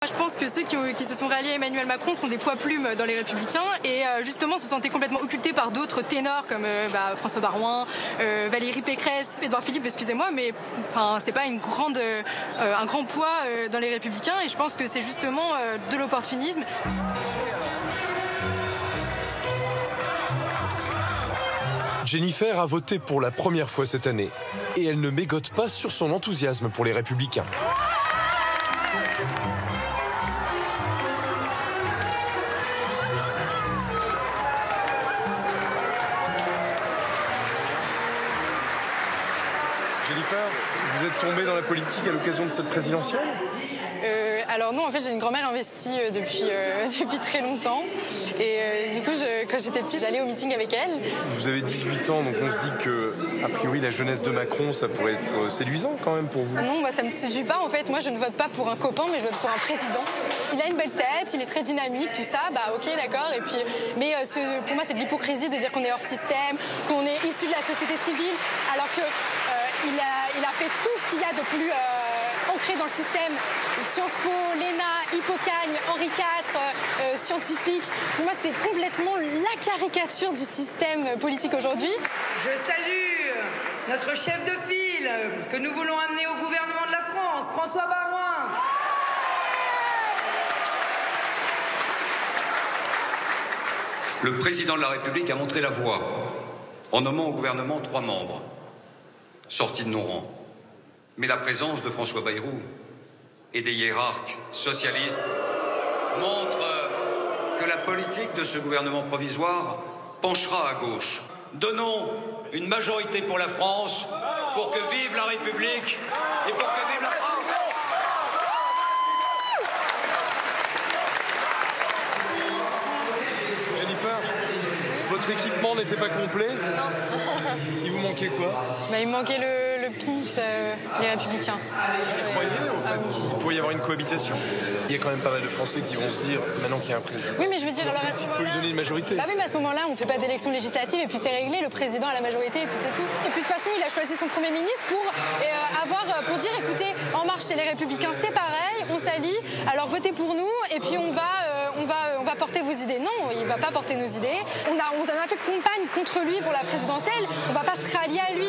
Je pense que ceux qui se sont ralliés à Emmanuel Macron sont des poids-plumes dans les Républicains et justement se sentaient complètement occultés par d'autres ténors comme François Baroin, Valérie Pécresse, Édouard Philippe, excusez-moi, mais c'est pas un grand poids dans les Républicains et je pense que c'est justement de l'opportunisme. Jennifer a voté pour la première fois cette année et elle ne mégote pas sur son enthousiasme pour les Républicains. Jennifer, vous êtes tombée dans la politique à l'occasion de cette présidentielle ? Alors non, en fait j'ai une grand-mère investie depuis très longtemps et du coup quand j'étais petite j'allais au meeting avec elle. Vous avez 18 ans donc on se dit que a priori la jeunesse de Macron ça pourrait être séduisant quand même pour vous. Non, moi ça me séduit pas en fait, moi je ne vote pas pour un copain mais je vote pour un président. Il a une belle tête, il est très dynamique, tout ça, ok d'accord, et puis mais pour moi c'est de l'hypocrisie de dire qu'on est hors système, qu'on est issu de la société civile alors que il a fait tout ce qu'il y a de plus ancré dans le système. Sciences Po, l'ENA, Hippocagne, Henri IV, scientifique. Pour moi, c'est complètement la caricature du système politique aujourd'hui. Je salue notre chef de file que nous voulons amener au gouvernement de la France, François Baroin. Le président de la République a montré la voie en nommant au gouvernement 3 membres sortis de nos rangs. Mais la présence de François Bayrou et des hiérarques socialistes montre que la politique de ce gouvernement provisoire penchera à gauche. Donnons une majorité pour la France, pour que vive la République et pour que vive la France. Jennifer, votre équipement n'était pas complet ? Non. Il vous manquait quoi ? Il me manquait le pins, les Républicains. Vous croyez au fait qu'il pourrait y avoir une cohabitation ? Il y a quand même pas mal de Français qui vont se dire, maintenant qu'il y a un président. Oui, mais je veux dire, alors à ce moment-là... Il faut lui donner une majorité. Oui, mais à ce moment-là, on ne fait pas d'élection législative et puis c'est réglé, le président a la majorité et puis c'est tout. Et puis de toute façon, il a choisi son Premier ministre pour dire, écoutez, En Marche et les Républicains, c'est pareil, on s'allie, alors votez pour nous et puis on va porter vos idées. Non, il ne va pas porter nos idées. On en a fait campagne contre lui pour la présidentielle, on ne va pas se rallier à lui.